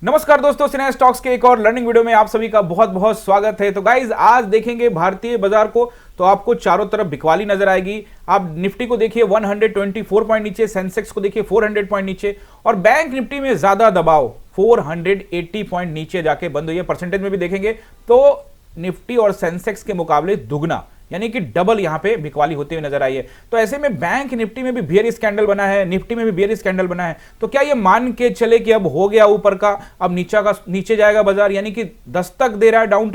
नमस्कार दोस्तों, सिन्हा स्टॉक्स के एक और लर्निंग वीडियो में आप सभी का बहुत बहुत स्वागत है। तो गाइज आज देखेंगे भारतीय बाजार को, तो आपको चारों तरफ बिकवाली नजर आएगी। आप निफ्टी को देखिए 124 पॉइंट नीचे, सेंसेक्स को देखिए 400 पॉइंट नीचे और बैंक निफ्टी में ज्यादा दबाव 480 पॉइंट नीचे जाके बंद हुई है। परसेंटेज में भी देखेंगे तो निफ्टी और सेंसेक्स के मुकाबले दुगना यानी कि डबल यहां पे बिकवाली होते हुए नजर आई है। तो ऐसे में बैंक निफ्टी में भी बियर स्कैंडल बना है, निफ्टी में भी बियर स्कैंडल बना है। तो क्या ये मान के चले कि अब हो गया ऊपर का, अब नीचे जाएगा बाजार, यानी कि दस्तक दे रहा है डाउन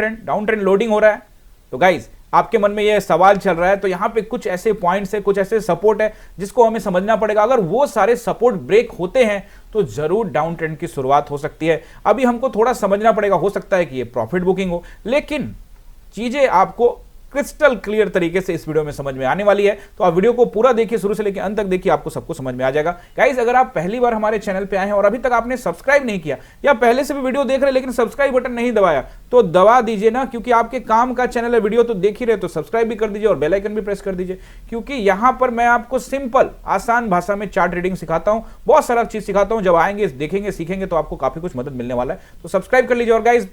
ट्रेंड लोडिंग हो रहा है? तो गाइज आपके मन में यह सवाल चल रहा है, तो यहां पे कुछ ऐसे पॉइंट्स है, कुछ ऐसे सपोर्ट है जिसको हमें समझना पड़ेगा। अगर वो सारे सपोर्ट ब्रेक होते हैं तो जरूर डाउन ट्रेंड की शुरुआत हो सकती है। अभी हमको थोड़ा समझना पड़ेगा, हो सकता है कि ये प्रॉफिट बुकिंग हो, लेकिन चीजें आपको क्रिस्टल क्लियर तरीके से इस वीडियो में समझ में आने वाली है। तो आप वीडियो को पूरा देखिए, शुरू से लेकर अंत तक देखिए, आपको सब कुछ समझ में आ जाएगा। गाइस अगर आप पहली बार हमारे चैनल पे आए हैं और अभी तक आपने सब्सक्राइब नहीं किया या पहले से भी वीडियो देख रहे लेकिन सब्सक्राइब बटन नहीं दबाया तो दबा दीजिए ना, क्योंकि आपके काम का चैनल है। वीडियो तो देख ही रहे तो सब्सक्राइब भी कर दीजिए और बेल आइकन भी प्रेस कर दीजिए, क्योंकि यहां पर मैं आपको सिंपल आसान भाषा में चार्ट रीडिंग सिखाता हूं, बहुत सारा चीज सिखाता हूं। जब आएंगे देखेंगे सीखेंगे तो आपको काफी कुछ मदद मिलने वाला है। तो सब्सक्राइब कर लीजिए। और गाइस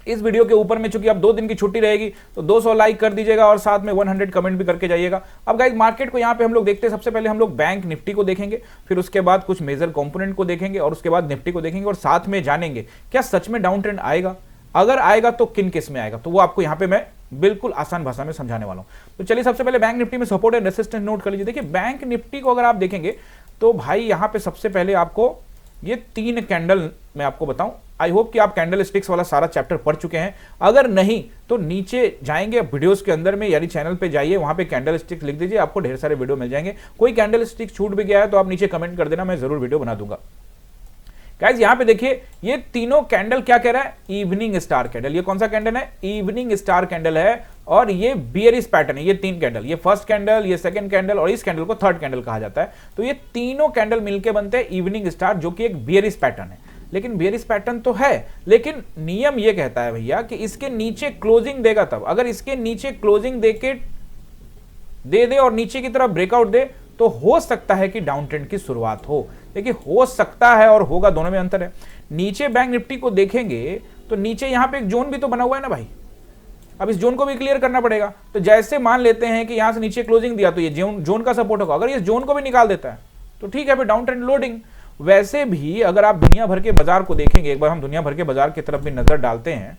इस वीडियो के ऊपर में चूंकि अब 2 दिन की छुट्टी रहेगी तो 200 लाइक कर दीजिएगा और साथ में 100 कमेंट भी करके जाइएगा। अब गाइस मार्केट को यहाँ पे हम लोग देखते हैं। सबसे पहले हम लोग बैंक निफ्टी को देखेंगे, फिर उसके बाद कुछ मेजर कंपोनेंट को देखेंगे और उसके बाद निफ्टी को देखेंगे और साथ में जानेंगे क्या सच में डाउन ट्रेंड आएगा, अगर आएगा तो किन केस में आएगा, तो वो आपको यहाँ पे मैं बिल्कुल आसान भाषा में समझाने वाला हूँ। तो चलिए सबसे पहले बैंक निफ्टी में सपोर्ट एंड रेजिस्टेंस नोट कर लीजिए। देखिए बैंक निफ्टी को अगर आप देखेंगे तो भाई यहाँ पे सबसे पहले आपको ये 3 कैंडल मैं आपको बताऊं। आई होप कि आप कैंडल स्टिक्स वाला सारा चैप्टर पढ़ चुके हैं, अगर नहीं तो नीचे जाएंगे वीडियोस के अंदर में, यानी चैनल पे जाइए, वहां पे कैंडल स्टिक्स लिख दीजिए, आपको ढेर सारे वीडियो मिल जाएंगे। कोई कैंडल स्टिक छूट भी गया है तो आप नीचे कमेंट कर देना, मैं जरूर वीडियो बना दूंगा। गाइस यहां पे देखिए ये तीनों कैंडल क्या कह रहा है, इवनिंग स्टार कैंडल। ये कौन सा कैंडल है, इवनिंग स्टार कैंडल है और ये बियरिश पैटर्न है। ये 3 कैंडल, ये फर्स्ट कैंडल, ये सेकंड कैंडल और इस कैंडल को थर्ड कैंडल कहा जाता है। तो ये तीनों कैंडल मिलकर बनते हैं इवनिंग स्टार, जो कि एक बियरिश पैटर्न है। लेकिन बियरिश पैटर्न तो है, लेकिन नियम ये कहता है भैया कि इसके नीचे क्लोजिंग देगा तब। अगर इसके नीचे क्लोजिंग दे और नीचे की तरफ ब्रेकआउट दे तो हो सकता है कि डाउन ट्रेंड की शुरुआत हो। देखिए हो सकता है और होगा, दोनों में अंतर है। नीचे बैंक निफ्टी को देखेंगे तो नीचे यहां पे एक जोन भी तो बना हुआ है ना भाई, अब इस जोन को भी क्लियर करना पड़ेगा। तो जैसे मान लेते हैं कि यहां से नीचे क्लोजिंग दिया तो ये जोन का सपोर्ट होगा, अगर ये जोन को भी निकाल देता है तो ठीक है, फिर डाउन ट्रेंड लोडिंग। वैसे भी अगर आप दुनिया भर के बाजार को देखेंगे, एक बार हम दुनिया भर के बाजार की तरफ भी नजर डालते हैं,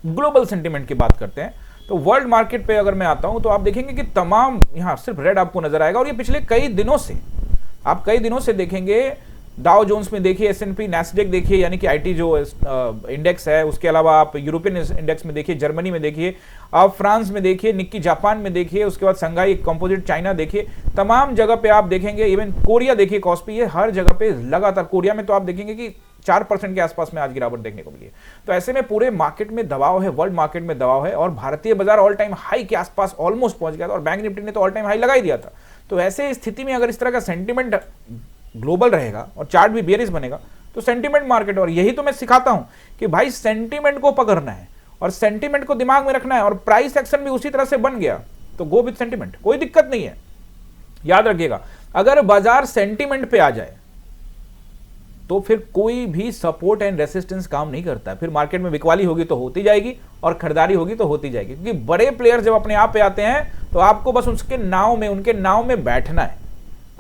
ग्लोबल सेंटीमेंट की बात करते हैं, तो वर्ल्ड मार्केट पे अगर मैं आता हूं तो आप देखेंगे कि तमाम यहां सिर्फ रेड आपको नजर आएगा। और ये पिछले कई दिनों से देखेंगे, डाउ जोन्स में देखिए, S&P नैस्डैक देखिए, यानी कि आईटी जो इंडेक्स है, उसके अलावा आप यूरोपियन इंडेक्स में देखिए, जर्मनी में देखिए, आप फ्रांस में देखिए, निक्की जापान में देखिए, उसके बाद संघाई कंपोजिट चाइना देखिए, तमाम जगह पे आप देखेंगे। इवन कोरिया देखिए, कॉस्पी, ये हर जगह पे लगातार, कोरिया में तो आप देखेंगे कि 4% के आसपास में आज गिरावट देखने को मिली है। तो ऐसे में पूरे मार्केट में दबाव है, वर्ल्ड मार्केट में दबाव है और भारतीय बाजार ऑल टाइम हाई के आसपास ऑलमोस्ट पहुंच गया था और बैंक निफ्टी ने तो ऑल टाइम हाई लगा ही दिया था। तो ऐसे स्थिति में अगर इस तरह का सेंटीमेंट ग्लोबल रहेगा और चार्ट भी बेयरिश बनेगा तो सेंटीमेंट मार्केट, और यही तो मैं सिखाता हूं कि भाई सेंटीमेंट को पकड़ना है और सेंटीमेंट को दिमाग में रखना है, और प्राइस एक्शन भी उसी तरह से बन गया तो गो विद सेंटीमेंट, कोई दिक्कत नहीं है। याद रखिएगा, अगर बाजार सेंटीमेंट पे आ जाए तो फिर कोई भी सपोर्ट एंड रेसिस्टेंस काम नहीं करता है। फिर मार्केट में बिकवाली होगी तो होती जाएगी और खरीदारी होगी तो होती जाएगी, क्योंकि बड़े प्लेयर जब अपने आप पे आते हैं तो आपको बस उनके नाव में बैठना है।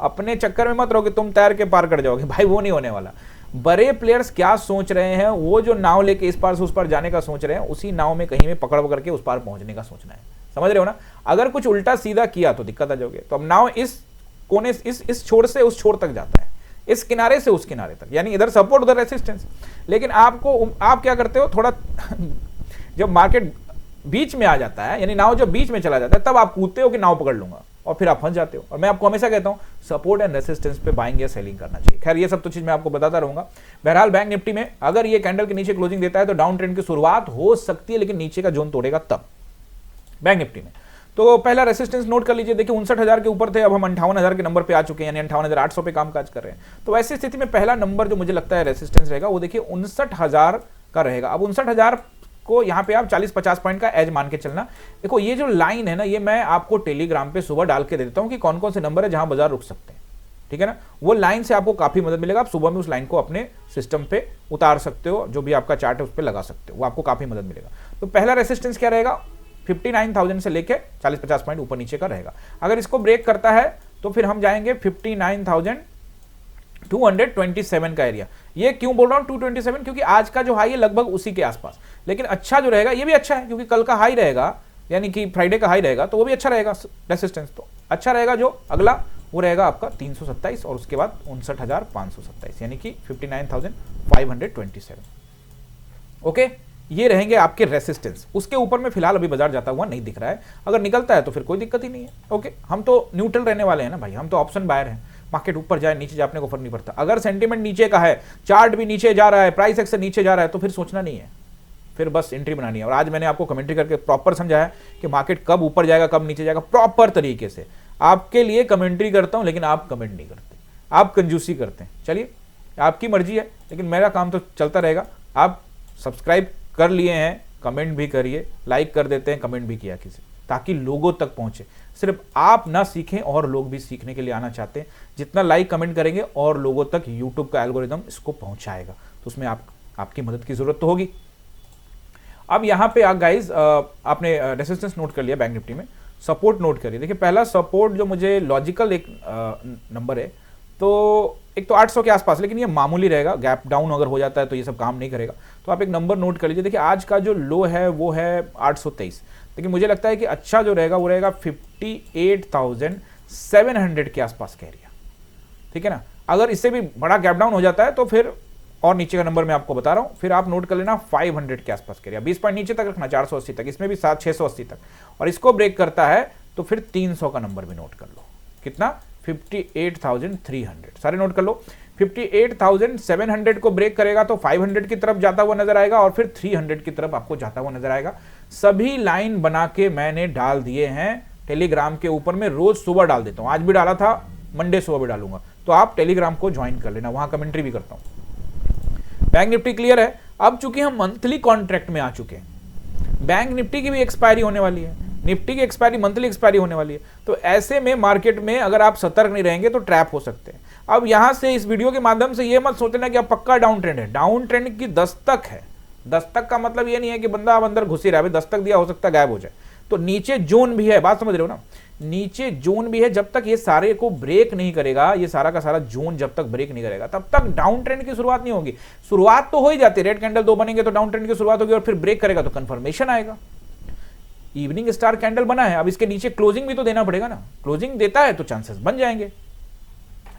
अपने चक्कर में मत रहो कि तुम तैर के पार कर जाओगे, भाई वो नहीं होने वाला। बड़े प्लेयर्स क्या सोच रहे हैं, वो जो नाव लेके इस पार से उस पार जाने का सोच रहे हैं, उसी नाव में कहीं में पकड़ करके उस पार पहुंचने का सोचना है। समझ रहे हो ना? अगर कुछ उल्टा सीधा किया तो दिक्कत आ जाओगे। तो अब नाव इस कोने, इस छोर से उस छोर तक जाता है, इस किनारे से उस किनारे तक, यानी इधर सपोर्ट उधर रेसिस्टेंस। लेकिन आप क्या करते हो, थोड़ा जब मार्केट बीच में आ जाता है, यानी नाव जब बीच में चला जाता है, तब आप कूदते हो कि नाव पकड़ लूंगा और फिर आप फंस जाते हो। और मैं आपको हमेशा कहता हूं सपोर्ट एंड रेसिस्टेंस पे बाइंग या सेलिंग करना चाहिए। खैर ये सब तो चीज मैं आपको बताता रहूंगा। बहरहाल बैंक निफ्टी में अगर ये कैंडल के नीचे क्लोजिंग देता है तो डाउन ट्रेंड की शुरुआत हो सकती है, लेकिन नीचे का जोन तोड़ेगा तब बैंक निफ्टी में। तो पहला रेसिस्टेंस नोट कर लीजिए। देखिए 59,000 के ऊपर थे, अब हम 58,000 के नंबर पे आ चुके हैं, यानी 58,800 पे कामकाज कर रहे हैं। तो ऐसी स्थिति में पहला नंबर जो मुझे लगता है रेसिस्टेंस रहेगा वो देखिए 59,000 का रहेगा। अब 59,000 को यहां पे आप 40-50 पॉइंट का एज मान के चलना। देखो ये जो लाइन है ना, ये मैं आपको टेलीग्राम पे सुबह डाल के दे देता हूं कि कौन कौन से नंबर है जहां बाजार रुक सकते हैं। ठीक है ना, वो लाइन से आपको काफी मदद मिलेगा। आप सुबह में उस लाइन को अपने सिस्टम पे उतार सकते हो, जो भी आपका चार्ट है उस पर लगा सकते हो, वो आपको काफी मदद मिलेगा। तो पहला रेसिस्टेंस क्या रहेगा, 59,000 से लेके 40-50 पॉइंट ऊपर नीचे का रहेगा। अगर इसको ब्रेक करता है तो फिर हम जाएंगे 59,227 का एरिया। ये क्यों बोल रहा हूं 227, क्योंकि आज का जो हाई है लगभग उसी के आसपास। लेकिन अच्छा जो रहेगा, ये भी अच्छा है क्योंकि कल का हाई रहेगा, यानी कि फ्राइडे का हाई रहेगा, तो वो भी अच्छा रहेगा रेसिस्टेंस। तो अच्छा रहेगा जो अगला वो रहेगा आपका 327 और उसके बाद 59,527, यानी कि 59,527। ओके, ये रहेंगे आपके रेसिस्टेंस। उसके ऊपर में फिलहाल अभी बाजार जाता हुआ नहीं दिख रहा है, अगर निकलता है तो फिर कोई दिक्कत ही नहीं है। ओके, हम तो न्यूट्रल रहने वाले हैं ना भाई, हम तो ऑप्शन बायर हैं। मार्केट ऊपर जाए नीचे जाए अपने को फर्क नहीं पड़ता। अगर सेंटीमेंट नीचे का है, चार्ट भी नीचे जा रहा है, प्राइस एक्शन नीचे जा रहा है, तो फिर सोचना नहीं है, फिर बस एंट्री बनानी है। और आज मैंने आपको कमेंट्री करके प्रॉपर समझाया कि मार्केट कब ऊपर जाएगा कब नीचे जाएगा, प्रॉपर तरीके से आपके लिए कमेंट्री करता हूं, लेकिन आप कमेंट नहीं करते, आप कंजूसी करते हैं। चलिए, आपकी मर्जी है, लेकिन मेरा काम तो चलता रहेगा। आप सब्सक्राइब कर लिए हैं, कमेंट भी करिए, लाइक कर देते हैं, कमेंट भी किया किसी, ताकि लोगों तक पहुंचे। सिर्फ आप ना सीखें और लोग भी सीखने के लिए आना चाहते हैं। जितना लाइक कमेंट करेंगे और लोगों तक यूट्यूब का एल्गोरिदम इसको पहुंचाएगा, तो उसमें आपकी मदद की जरूरत तो होगी। अब यहां पे गाइस आपने रेसिस्टेंस नोट कर लिया, बैंक निफ्टी में सपोर्ट नोट करिए। देखिए, पहला सपोर्ट जो मुझे लॉजिकल एक नंबर है, तो एक तो 800 के आसपास, लेकिन ये मामूली रहेगा, गैप डाउन अगर हो जाता है तो ये सब काम नहीं करेगा। तो आप एक नंबर नोट कर लीजिए। देखिए, आज का जो लो है वो है 823, लेकिन मुझे लगता है कि अच्छा जो रहेगा वो रहेगा 58,700 के आसपास का एरिया, ठीक है ना। अगर इससे भी बड़ा गैप डाउन हो जाता है तो फिर और नीचे का नंबर मैं आपको बता रहा हूं, फिर आप नोट कर लेना 500 के आसपास का एरिया, 20 पॉइंट नीचे तक रखना, 480 तक, इसमें भी 680 तक। और इसको ब्रेक करता है तो फिर 300 का नंबर भी नोट कर लो। कितना, 58,300, सारे नोट कर लो। 58,700 को ब्रेक करेगा तो 500 की तरफ जाता हुआ नजर आएगा और फिर 300 की तरफ आपको जाता हुआ नजर आएगा। सभी लाइन बना के मैंने डाल दिए हैं टेलीग्राम के ऊपर में, रोज सुबह डाल देता हूं, आज भी डाला था, मंडे सुबह भी डालूंगा। तो आप टेलीग्राम को ज्वाइन कर लेना, वहां कमेंट्री भी करता हूं। बैंक निफ्टी क्लियर है। अब चूंकि हम मंथली कॉन्ट्रैक्ट में आ चुके हैं, बैंक निफ्टी की भी एक्सपायरी होने वाली है, निफ्टी की एक्सपायरी मंथली एक्सपायरी होने वाली है, तो ऐसे में मार्केट में अगर आप सतर्क नहीं रहेंगे तो ट्रैप हो सकते हैं। अब यहां से इस वीडियो के माध्यम से ये मत सोचना कि अब पक्का डाउन ट्रेंड है, डाउन ट्रेंड की दस्तक है। दस्तक का मतलब ये नहीं है कि बंदा अब अंदर घुस ही रहा है, दस्तक दिया, हो सकता है गायब हो जाए। तो नीचे जोन भी है, बात समझ रहे हो ना, नीचे जोन भी है। जब तक ये सारे को ब्रेक नहीं करेगा, ये सारा का सारा जोन जब तक ब्रेक नहीं करेगा, तब तक डाउन ट्रेंड की शुरुआत नहीं होगी। शुरुआत तो हो ही जाती है, रेड कैंडल 2 बनेंगे तो डाउन ट्रेंड की शुरुआत होगी, और फिर ब्रेक करेगा तो कंफर्मेशन आएगा। इवनिंग स्टार कैंडल बना है, अब इसके नीचे क्लोजिंग भी तो देना पड़ेगा ना, क्लोजिंग देता है तो चांसेस बन जाएंगे।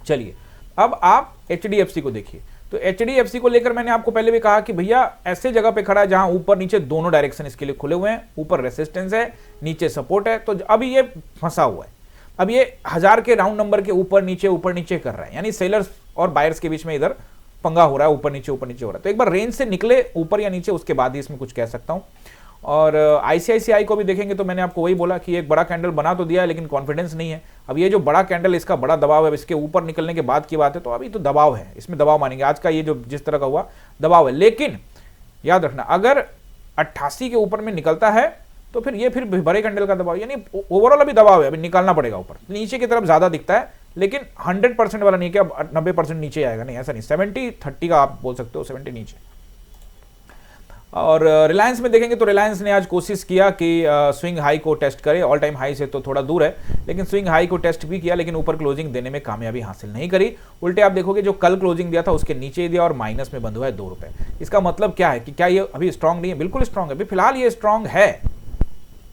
चलिए, अब आप HDFC को देखिए। तो HDFC को लेकर मैंने आपको पहले भी कहा कि भैया ऐसे जगह पे खड़ा है जहां ऊपर नीचे दोनों डायरेक्शन इसके लिए खुले हुए हैं, ऊपर रेसिस्टेंस है, नीचे सपोर्ट है। तो अभी ये फंसा हुआ है, अब ये 1000 के राउंड नंबर के ऊपर नीचे कर रहा है, यानी सेलर्स और बायर्स के बीच में इधर पंगा हो रहा है, ऊपर नीचे हो रहा है। तो एक बार रेंज से निकले ऊपर या नीचे, उसके बाद ही इसमें कुछ कह सकता हूं। और ICICI को भी देखेंगे तो मैंने आपको वही बोला कि एक बड़ा कैंडल बना तो दिया है, लेकिन कॉन्फिडेंस नहीं है। अब ये जो बड़ा कैंडल, इसका बड़ा दबाव है, इसके ऊपर निकलने के बाद की बात है, तो अभी तो दबाव है, इसमें दबाव मानेंगे। आज का ये जो जिस तरह का हुआ दबाव है, लेकिन याद रखना अगर 88 के ऊपर में निकलता है तो फिर ये फिर बड़े कैंडल का दबाव, यानी ओवरऑल अभी दबाव है, अभी निकालना पड़ेगा ऊपर। नीचे की तरफ ज्यादा दिखता है, लेकिन 100% वाला नहीं कि अब 90% नीचे आएगा, नहीं ऐसा नहीं। 70-30 का आप बोल सकते हो, 70 नीचे। और रिलायंस में देखेंगे तो रिलायंस ने आज कोशिश किया कि स्विंग हाई को टेस्ट करे, ऑल टाइम हाई से तो थोड़ा दूर है, लेकिन स्विंग हाई को टेस्ट भी किया, लेकिन ऊपर क्लोजिंग देने में कामयाबी हासिल नहीं करी। उल्टे आप देखोगे जो कल क्लोजिंग दिया था उसके नीचे दिया और माइनस में बंद हुआ है 2 रुपए। इसका मतलब क्या है कि क्या ये अभी स्ट्रांग नहीं है? बिल्कुल स्ट्रांग है, अभी फिलहाल ये स्ट्रांग है।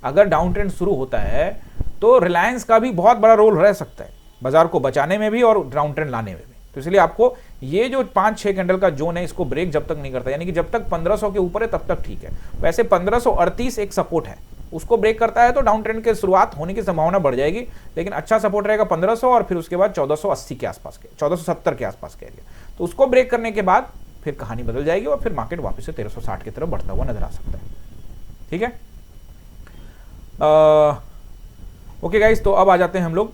अगर डाउन ट्रेंड शुरू होता है तो रिलायंस का भी बहुत बड़ा रोल रह सकता है, बाजार को बचाने में भी और डाउन ट्रेंड लाने में भी। तो इसलिए आपको ये जो 5-6 कैंडल का जोन है, इसको ब्रेक जब तक नहीं करता, यानी कि जब तक 1500 के ऊपर है तब तक ठीक है। वैसे 1538 एक सपोर्ट है, उसको ब्रेक करता है तो डाउन ट्रेंड की शुरुआत होने की संभावना बढ़ जाएगी, लेकिन अच्छा सपोर्ट रहेगा 1500 और फिर उसके बाद 1480 के आसपास के, 1470 के आसपास के एरिया। तो उसको ब्रेक करने के बाद फिर कहानी बदल जाएगी और फिर मार्केट वापस से 1360 की तरफ बढ़ता हुआ नजर आ सकता है। ठीक है, ओके गाइस, तो अब आ जाते हैं हम लोग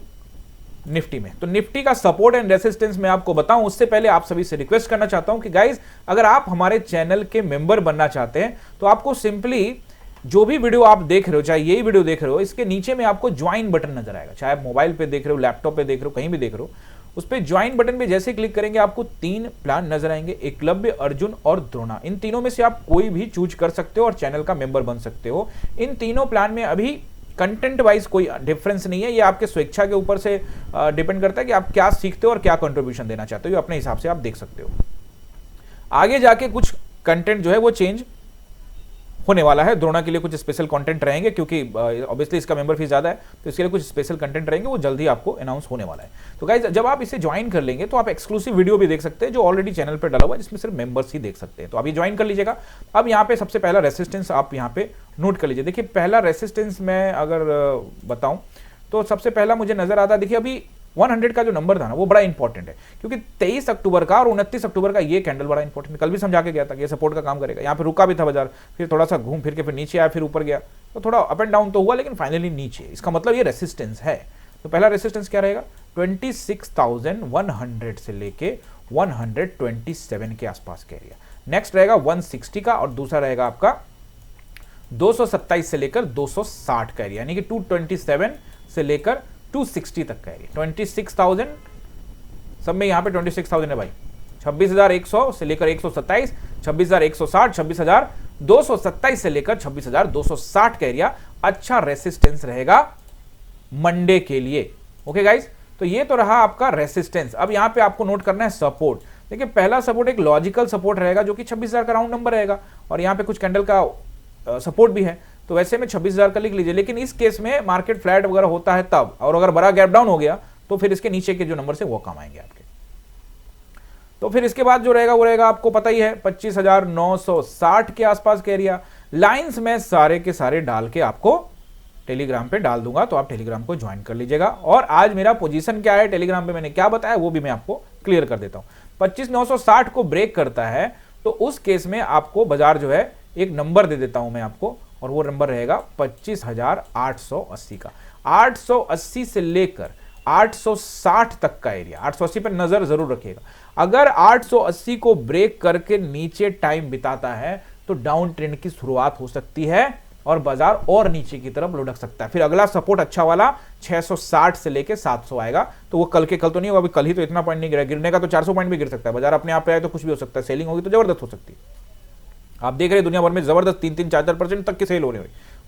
निफ्टी में। तो निफ्टी का सपोर्ट एंड रेसिस्टेंस मैं आपको बताऊं उससे पहले आप सभी से रिक्वेस्ट करना चाहता हूं कि गाइस अगर आप हमारे चैनल के मेंबर बनना चाहते हैं तो आपको सिंपली जो भी वीडियो आप देख रहे हो, चाहे यही वीडियो देख रहे हो, इसके नीचे में आपको ज्वाइन बटन नजर आएगा, चाहे आप मोबाइल पे देख रहे हो, लैपटॉप पे देख रहे हो, कहीं भी देख रहे हो, उस पर ज्वाइन बटन पे जैसे क्लिक करेंगे आपको 3 प्लान नजर आएंगे, एकलव्य, अर्जुन और द्रोणा। इन तीनों में से आप कोई भी चूज कर सकते हो और चैनल का मेंबर बन सकते हो। इन तीनों प्लान में अभी कंटेंट वाइज कोई डिफरेंस नहीं है, ये आपके स्वेच्छा के ऊपर से डिपेंड करता है कि आप क्या सीखते हो और क्या कंट्रीब्यूशन देना चाहते हो, अपने हिसाब से आप देख सकते हो। आगे जाके कुछ कंटेंट जो है वो चेंज होने वाला है। द्रोणा के लिए कुछ स्पेशल कंटेंट रहेंगे, क्योंकि ऑब्वियसली इसका मेंबर फीस ज्यादा है, तो इसके लिए कुछ स्पेशल कंटेंट रहेंगे, वो जल्दी आपको अनाउंस होने वाला है। तो गाइज जब आप इसे ज्वाइन कर लेंगे तो आप एक्सक्लूसिव वीडियो भी देख सकते हैं जो ऑलरेडी चैनल पर डाला हुआ है, जिसमें सिर्फ मेंबर्स ही देख सकते हैं। तो अभी ज्वाइन कर लीजिएगा। अब यहाँ पे सबसे पहला रेसिस्टेंस आप यहाँ पे नोट कर लीजिए। देखिए पहला रेसिस्टेंस मैं अगर बताऊं तो सबसे पहला मुझे नजर आता है, देखिए अभी 100 का जो नंबर था ना वो बड़ा इंपॉर्टेंट है, क्योंकि 23 अक्टूबर का और 29 अक्टूबर का ये कैंडल बड़ा इंपॉर्टेंट है। कल भी समझा के गया था कि ये सपोर्ट का काम करेगा। यहाँ पे रुका भी था बाजार, फिर थोड़ा सा घूम फिर के फिर नीचे आया, फिर ऊपर गया, तो थोड़ा अप एंड डाउन तो हुआ, लेकिन फाइनली नीचे। इसका मतलब ये रेसिस्टेंस है। तो पहला रेसिस्टेंस क्या रहेगा, 26,100 से लेके 127 के आसपास का एरिया। नेक्स्ट रहेगा 160 का, और दूसरा रहेगा आपका 227 से लेकर 260 का एरिया, यानी कि 227 से लेकर 260 तक का एरिया। 26,000 सब में यहाँ पे 26,000 है भाई। 26,100 से लेकर 127, 26,160, 26,227 से लेकर 26,260 का एरिया अच्छा रेसिस्टेंस रहेगा मंडे के लिए। ओके गाइस, तो ये तो रहा आपका रेसिस्टेंस। अब यहाँ पे आपको नोट करना है सपोर्ट। देखिए पहला सपोर्ट एक लॉजिकल सपोर्ट रहेगा जो कि 26,000 का राउंड नंबर रहेगा, और यहाँ पे कुछ कैंडल का सपोर्ट भी है, तो वैसे में 26,000 का लिख लीजिए। लेकिन इस केस में मार्केट फ्लैट वगैरह होता है तब, और अगर बड़ा गैप डाउन हो गया तो फिर इसके नीचे के जो नंबर से वो काम आएंगे आपके। तो फिर इसके बाद जो रहेगा वो रहेगा आपको पता ही है 25,960 के आसपास का एरिया। लाइंस में सारे के सारे डाल के आपको टेलीग्राम पे डाल दूंगा, तो आप टेलीग्राम को ज्वाइन कर लीजिएगा। और आज मेरा पोजीशन क्या है टेलीग्राम पे मैंने क्या बताया वो भी मैं आपको क्लियर कर देता हूं। 25,960 को ब्रेक करता है तो उस केस में आपको बाजार जो है एक नंबर दे देता हूं मैं आपको, और वो नंबर रहेगा 25,880 का। 880 से लेकर 860 तक का एरिया, 880 पर नजर जरूर रखिएगा। अगर 880 को ब्रेक करके नीचे टाइम बिताता है तो डाउन ट्रेंड की शुरुआत हो सकती है और बाजार और नीचे की तरफ लुढ़क सकता है। फिर अगला सपोर्ट अच्छा वाला 660 से लेके 700 आएगा, तो वो कल के कल तो नहीं होगा, अभी कल ही तो इतना पॉइंट नहीं गिरा, गिरने का तो 400 पॉइंट भी गिर सकता है। बाजार अपने आप पे आए तो कुछ भी हो सकता है, सेलिंग होगी तो जबरदस्त हो सकती है। आप देख रहे हैं दुनिया भर में जबरदस्त 3-3, 4-4% तक की सेल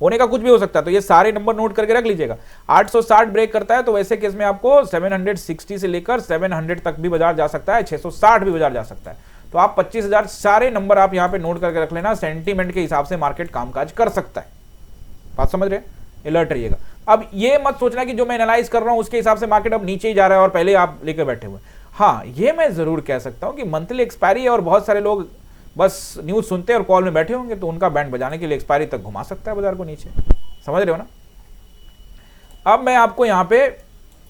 होने का कुछ भी हो सकता है। तो ये सारे नंबर नोट करके रख लीजिएगा। 860 ब्रेक करता है तो वैसे केस में आपको 760 से लेकर 700 तक भी बाजार जा सकता है, 660 भी बाजार जा सकता है। तो आप 25,000 सारे नंबर आप यहां पे नोट करके रख लेना। सेंटीमेंट के हिसाब से मार्केट कामकाज कर सकता है, बात समझ रहे हैं, अलर्ट रहिएगा। अब ये मत सोचना कि जो मैं एनालाइज कर रहा हूं उसके हिसाब से मार्केट अब नीचे ही जा रहा है और पहले आप लेकर बैठे हुए। हाँ, ये मैं जरूर कह सकता हूं कि मंथली एक्सपायरी है और बहुत सारे लोग बस न्यूज सुनते हैं और कॉल में बैठे होंगे, तो उनका बैंड बजाने के लिए एक्सपायरी तक घुमा सकता है बाजार को नीचे, समझ रहे हो ना। अब मैं आपको यहाँ पे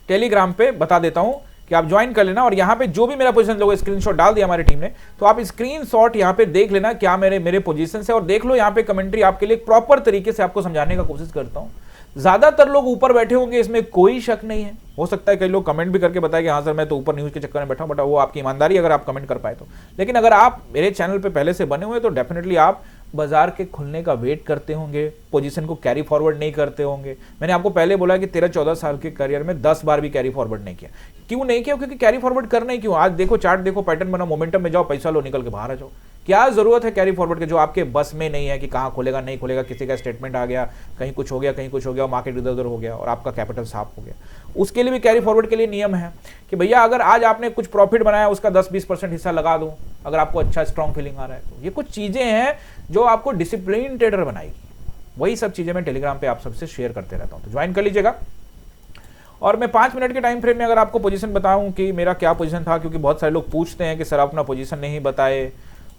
टेलीग्राम पे बता देता हूं कि आप ज्वाइन कर लेना, और यहाँ पे जो भी मेरा पोजीशन लोगों स्क्रीनशॉट डाल दिया हमारी टीम ने, तो आप स्क्रीनशॉट यहाँ पे देख लेना क्या मेरे पोजीशन से, और देख लो यहाँ पे कमेंट्री आपके लिए प्रॉपर तरीके से आपको समझाने का कोशिश करता हूँ। ज्यादातर लोग ऊपर बैठे होंगे, इसमें कोई शक नहीं है। हो सकता है कई लोग कमेंट भी करके बताए कि हाँ सर मैं तो ऊपर न्यूज के चक्कर में बैठा हूं, बट वो आपकी ईमानदारी अगर आप कमेंट कर पाए तो। लेकिन अगर आप मेरे चैनल पे पहले से बने हुए तो डेफिनेटली आप बाजार के खुलने का वेट करते होंगे, पोजीशन को कैरी फॉरवर्ड नहीं करते होंगे। मैंने आपको पहले बोला कि 13-14 साल के करियर में 10 बार भी कैरी फॉरवर्ड नहीं किया। क्यों नहीं किया? क्योंकि कैरी फॉरवर्ड करना ही क्यों? आज देखो चार्ट देखो, पैटर्न बना, मोमेंटम में जाओ, पैसा लो, निकल के बाहर आ जाओ। क्या जरूरत है कैरी फॉरवर्ड के जो आपके बस में नहीं है कि कहां खुलेगा नहीं खुलेगा, किसी का स्टेटमेंट आ गया, कहीं कुछ हो गया, कहीं कुछ हो गया, मार्केट इधर उधर हो गया और आपका कैपिटल साफ हो गया। उसके लिए भी कैरी फॉरवर्ड के लिए नियम है कि भैया अगर आज आपने कुछ प्रॉफिट बनाया उसका 10-20% हिस्सा लगा दो, अगर आपको अच्छा स्ट्रॉन्ग फीलिंग आ रहा है तो। ये कुछ चीजें हैं जो आपको डिसिप्लिन ट्रेडर बनाएगी। वही सब चीजें मैं टेलीग्राम पे आप सबसे शेयर करते रहता हूं, तो ज्वाइन कर लीजिएगा। और मैं 5 मिनट के टाइम फ्रेम में अगर आपको पोजीशन बताऊं कि मेरा क्या पोजीशन था, क्योंकि बहुत सारे लोग पूछते हैं कि सर अपना पोजीशन नहीं बताए,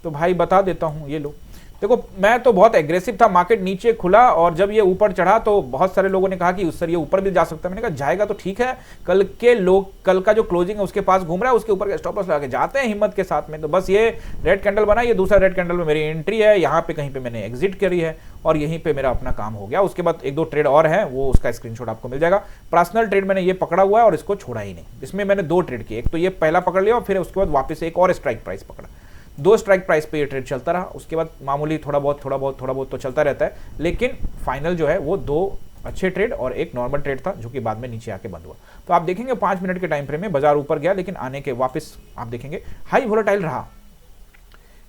तो भाई बता देता हूं। ये लो देखो, मैं तो बहुत एग्रेसिव था, मार्केट नीचे खुला और जब ये ऊपर चढ़ा तो बहुत सारे लोगों ने कहा कि सर ये ऊपर भी जा सकता है। मैंने कहा जाएगा तो ठीक है, कल का जो क्लोजिंग है उसके पास घूम रहा है, उसके ऊपर स्टॉप लॉस लगा के जाते हैं हिम्मत के साथ में। तो बस ये रेड कैंडल बना, ये दूसरा रेड कैंडल में मेरी एंट्री है, यहाँ पे कहीं पे मैंने एग्जिट करी है और यहीं पे मेरा अपना काम हो गया। उसके बाद 1-2 ट्रेड और है, वो उसका स्क्रीनशॉट आपको मिल जाएगा। पर्सनल ट्रेड मैंने ये पकड़ा हुआ है और इसको छोड़ा ही नहीं। इसमें मैंने 2 ट्रेड किए, एक तो ये पहला पकड़ लिया और फिर उसके बाद वापस एक और स्ट्राइक प्राइस पकड़ा। 2 स्ट्राइक प्राइस पे ये ट्रेड चलता रहा। उसके बाद मामूली थोड़ा बहुत तो चलता रहता है, लेकिन फाइनल जो है वो 2 अच्छे ट्रेड और एक नॉर्मल ट्रेड था जो कि बाद में नीचे आके बंद हुआ। तो आप देखेंगे 5 मिनट के टाइम फ्रेम में बाजार ऊपर गया, लेकिन आने के वापस आप देखेंगे हाई वोलेटाइल रहा।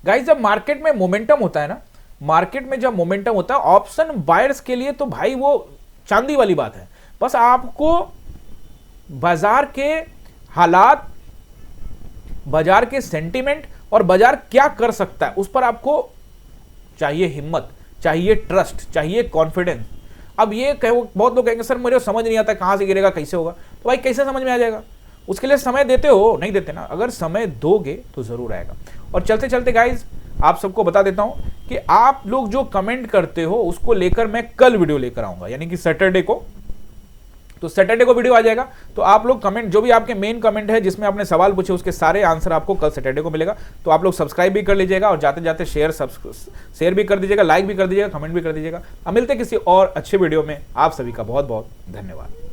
गाइस जब मार्केट में मोमेंटम होता है ना, मार्केट में जब मोमेंटम होता है ऑप्शन बायर्स के लिए तो भाई वो चांदी वाली बात है। बस आपको बाजार के हालात, बाजार के सेंटीमेंट और बाजार क्या कर सकता है उस पर आपको चाहिए हिम्मत, चाहिए ट्रस्ट, चाहिए कॉन्फिडेंस। अब ये बहुत लोग कहेंगे सर मुझे समझ नहीं आता कहां से गिरेगा, कैसे होगा। तो भाई कैसे समझ में आ जाएगा? उसके लिए समय देते हो? नहीं देते ना। अगर समय दोगे तो जरूर आएगा। और चलते चलते गाइज आप सबको बता देता हूं कि आप लोग जो कमेंट करते हो उसको लेकर मैं कल वीडियो लेकर आऊंगा, यानी कि सैटरडे को। तो सैटरडे को वीडियो आ जाएगा। तो आप लोग कमेंट, जो भी आपके मेन कमेंट है जिसमें आपने सवाल पूछे, उसके सारे आंसर आपको कल सैटरडे को मिलेगा। तो आप लोग सब्सक्राइब भी कर लीजिएगा और जाते जाते शेयर भी कर दीजिएगा, लाइक भी कर दीजिएगा, कमेंट भी कर दीजिएगा। अब मिलते हैं किसी और अच्छे वीडियो में। आप सभी का बहुत बहुत धन्यवाद।